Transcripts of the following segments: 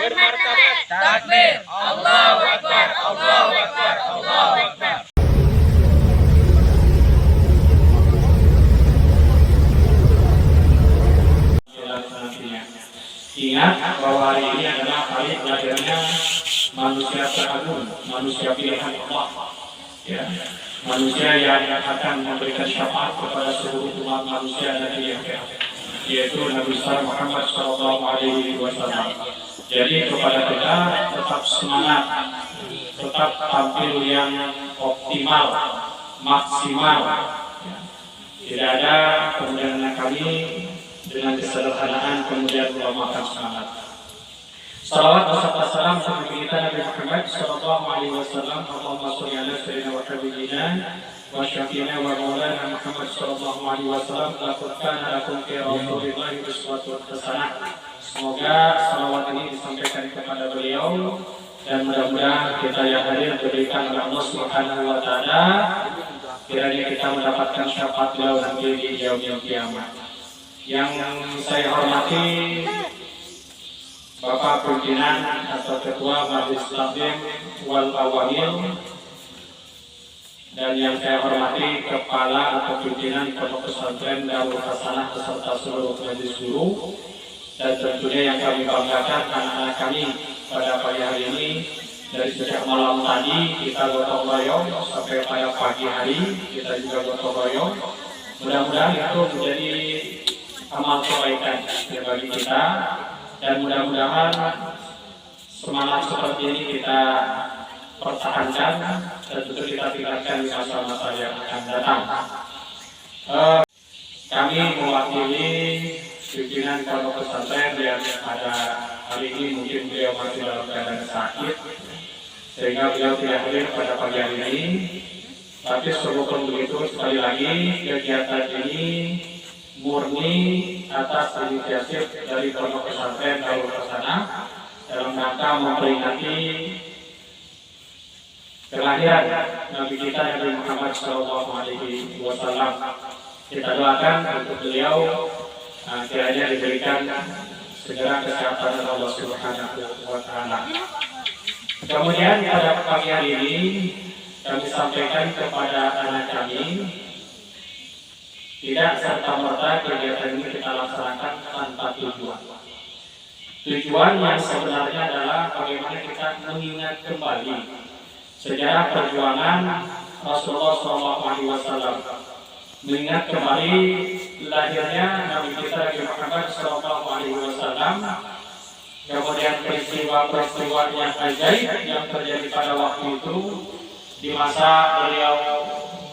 bermartabat. Takbir. Allahu Akbar. Allahu Akbar. Allahu Akbar. Ingat bahwa hari ini adalah hari lahirnya manusia teragung, manusia pilihan Allah, ya, manusia yang akan memberikan syafaat kepada seluruh umat manusia nanti yang yaitu Nabi Muhammad SAW. Jadi kepada kita tetap semangat, tetap tampil yang optimal, maksimal. Tidak ada kemudian kami dengan kesederhanaan kemudian melomahkan semangat. Salawat beserta salam bagi kita Nabi Muhammad SAW. Allahumma sholli ala sayyidina wa habibina wa syafiina wa maulana Muhammad SAW. Laqad kana lakum fi rasulillahi uswatun hasanah. Semoga salawat ini disampaikan kepada beliau dan mudah-mudahan kita yang hadir diberikan oleh Allah Subhanahu wa taala kiranya kita mendapatkan syafaat beliau nanti di yaumil kiamat. Yang saya hormati Bapak Pimpinan atau Ketua Majelis Taklim wal Awamil, dan yang saya hormati Kepala atau Pimpinan Pondok Pesantren Darul Hasanah beserta seluruh majelis guru, dan tentunya yang kami banggakan anak-anak kami pada pagi hari ini. Dari sejak malam tadi kita gotong royong sampai pada pagi hari kita juga gotong royong. Mudah-mudahan itu menjadi amal kebaikan ya bagi kita, dan mudah-mudahan semangat seperti ini kita pertahankan dan tentu kita tingkatkan di masa-masa yang akan datang. Kami mewakili pimpinan pondok pesantren yang pada hari ini mungkin beliau masih dalam keadaan sakit sehingga beliau tidak hadir pada pagi hari ini. Tapi sebelum begitu, sekali lagi kegiatan ini murni atas inisiatif dari pondok pesantren Darul Hasanah dalam rangka memperingati kelahiran Nabi kita Nabi Muhammad SAW. Kita doakan untuk beliau kiranya diberikan segera kesehatan oleh Allah Subhanahu wa taala. Kemudian pada pagi hari ini kami sampaikan kepada anak kami, tidak serta-merta kegiatan ini kita laksanakan tanpa tujuan. Tujuan yang sebenarnya adalah bagaimana kita mengingat kembali sejarah perjuangan Rasulullah SAW, mengingat kembali lahirnya Nabi kita Nabi Muhammad SAW, kemudian peristiwa-peristiwa yang ajaib yang terjadi pada waktu itu di masa beliau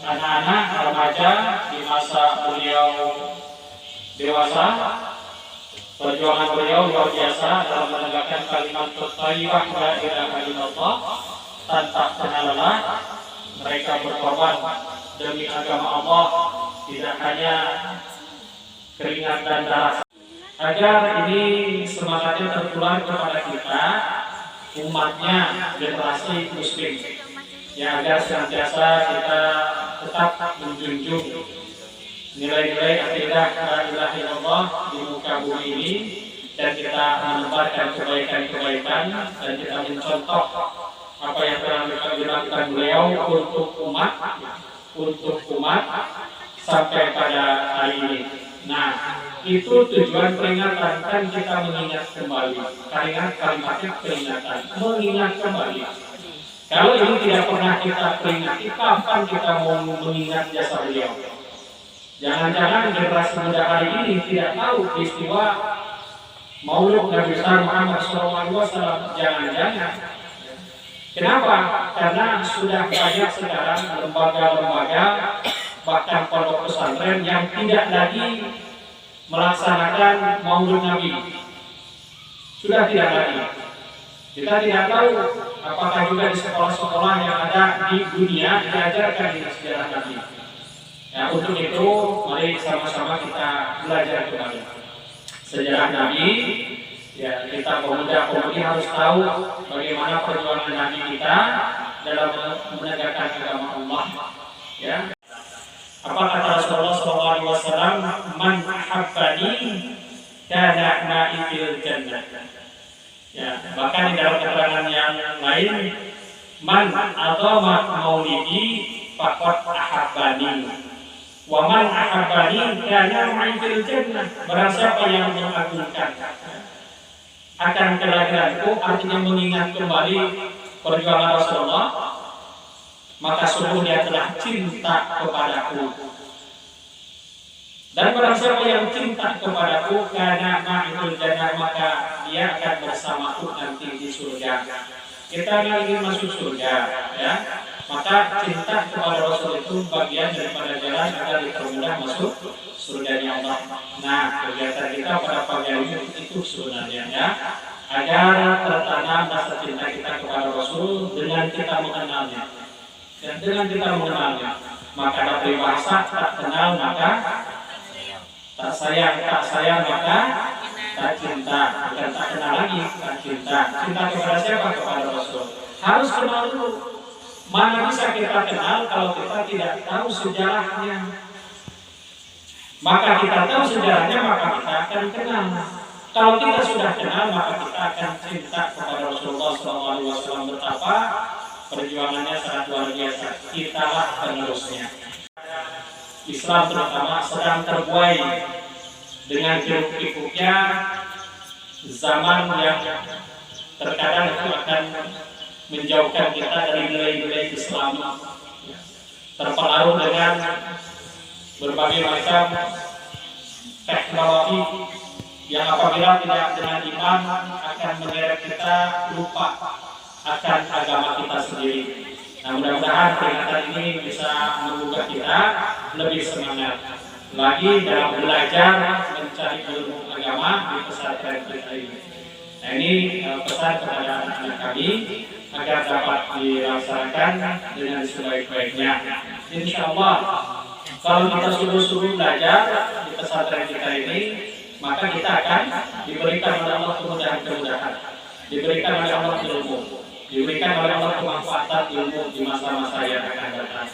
anak-anak remaja, di masa beliau dewasa. Perjuangan beliau luar biasa dalam menegakkan kalimat thayyibah la ilaha illallah tanpa kenal lelah. Mereka berkorban demi agama Allah, tidak hanya keringat dan darah, agar ini semangatnya tertular kepada kita umatnya, generasi muslim, ya, agar senantiasa kita tetap menjunjung nilai-nilai akidah la ilaha illallah di muka bumi ini, dan kita menebarkan kebaikan-kebaikan dan kita mencontoh apa yang telah dilakukan beliau untuk umat sampai pada hari ini. Nah, itu tujuan peringatan, kan kita mengingat kembali. Kalimatnya peringatan, mengingat kembali. Kalau ini tidak pernah kita peringati, kapan kita mau mengingat jasa beliau? Jangan-jangan generasi muda hari ini tidak tahu peristiwa Maulid Nabi Muhammad SAW. Jangan-jangan. Kenapa? Karena sudah banyak sekarang lembaga-lembaga, bahkan pondok pesantren yang tidak lagi melaksanakan Maulid Nabi. Sudah tidak lagi. Kita tidak tahu apakah juga di sekolah-sekolah yang ada di dunia diajarkan ini sejarah Nabi. Ya, untuk itu mari sama-sama kita belajar kembali sejarah Nabi. Ya, kita pemuda-pemudi harus tahu bagaimana perjuangan Nabi kita dalam menegakkan agama Allah. Ya, apa kata Rasulullah SAW? Man habbani kana ma'i fil jannah. Ya, bahkan di dalam keterangan yang lain, man atau maulidi fakot ahabbani, waman ahabbani karena ma'ifil jannah. Barang siapa yang mengagungkan akan kelahiranku, artinya mengingat kembali perjuangan Rasulullah, maka sungguh dia telah cinta kepadaku. Dan barang siapa yang cinta kepadaku karena ma'ifil jannah, maka dia akan bersamaku nanti di surga. Kita ingin masuk surga, ya. Maka cinta kepada Rasul itu bagian daripada jalan agar dipermudah masuk surga Allah. Nah, kegiatan kita pada pagi hari ini itu sebenarnya, ya, agar tertanam rasa cinta kita kepada Rasul dengan kita mengenalnya. Dan dengan kita mengenalnya, maka ada peribahasa tak kenal maka tak sayang, tak sayang maka tak cinta. Bukan tak kenal lagi, tak cinta. Cinta kepada siapa? Kepada Rasul. Harus kenal dulu. Mana bisa kita kenal kalau kita tidak tahu sejarahnya? Maka kita tahu sejarahnya, maka kita akan kenal. Kalau kita sudah kenal, maka kita akan cinta kepada Rasulullah SAW. Betapa perjuangannya sangat luar biasa. Kitalah penerusnya. Islam terutama sedang terbuai dengan hiruk-pikuknya zaman yang terkadang itu akan menjauhkan kita dari nilai-nilai Islam, terpengaruh dengan berbagai macam teknologi yang apabila tidak dengan iman akan menyeret kita lupa akan agama kita sendiri. Nah, mudah-mudahan peringatan ini bisa membuka kita lebih semangat lagi dalam belajar mencari ilmu agama di pesantren kita ini. Nah, ini pesan kepada anak-anak kami agar dapat dilaksanakan dengan sebaik-baiknya. Insya Allah, kalau kita sungguh-sungguh belajar di pesantren kita ini, maka kita akan diberikan oleh Allah kemudahan-kemudahan, diberikan oleh Allah ilmu, diberikan oleh Allah kemanfaatan ilmu di masa-masa yang akan datang.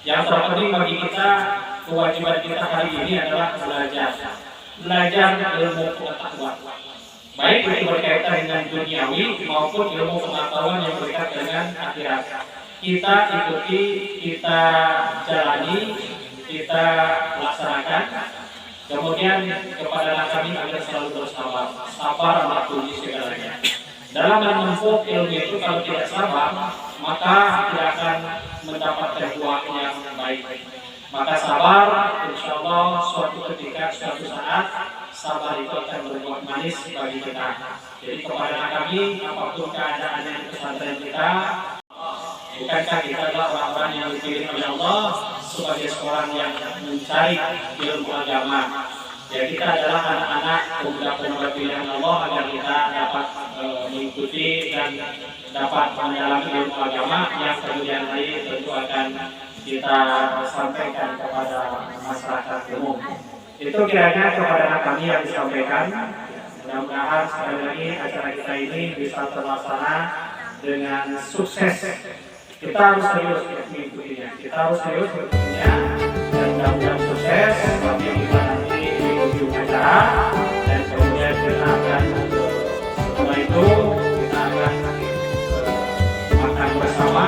Yang terpenting bagi kita, kewajiban kita hari ini adalah belajar ilmu pengetahuan, baik itu berkaitan dengan duniawi maupun ilmu pengetahuan yang berkaitan dengan akhirat. Kita ikuti, kita jalani, kita laksanakan. Kemudian kepada kami agar selalu bersabar. Sabar adalah kunci segalanya. Dalam menempuh ilmu itu, kalau tidak sabar, maka tidak akan mendapatkan buah yang baik. Maka sabar, insya Allah suatu ketika, suatu saat, sabar itu akan berbuah manis bagi kita. Jadi kepada kami, apapun keadaannya di pesantren kita, bukankah kita adalah orang-orang yang dipilih oleh Allah sebagai seorang yang mencari ilmu agama? Ya, kita adalah anak-anak pemuda-pemuda pilihan Allah agar kita dapat mengikuti dan dapat mendalami ilmu agama yang kemudian hari tentu akan kita sampaikan kepada masyarakat umum. Itu kiranya kepada kami yang disampaikan. Mudah-mudahan sekali lagi acara kita ini bisa terlaksana dengan sukses. Kita harus serius mengikutinya. Dan mudah-mudahan sukses bagi kita nanti di ujung acara, dan kemudian kita akan setelah itu kita akan makan bersama.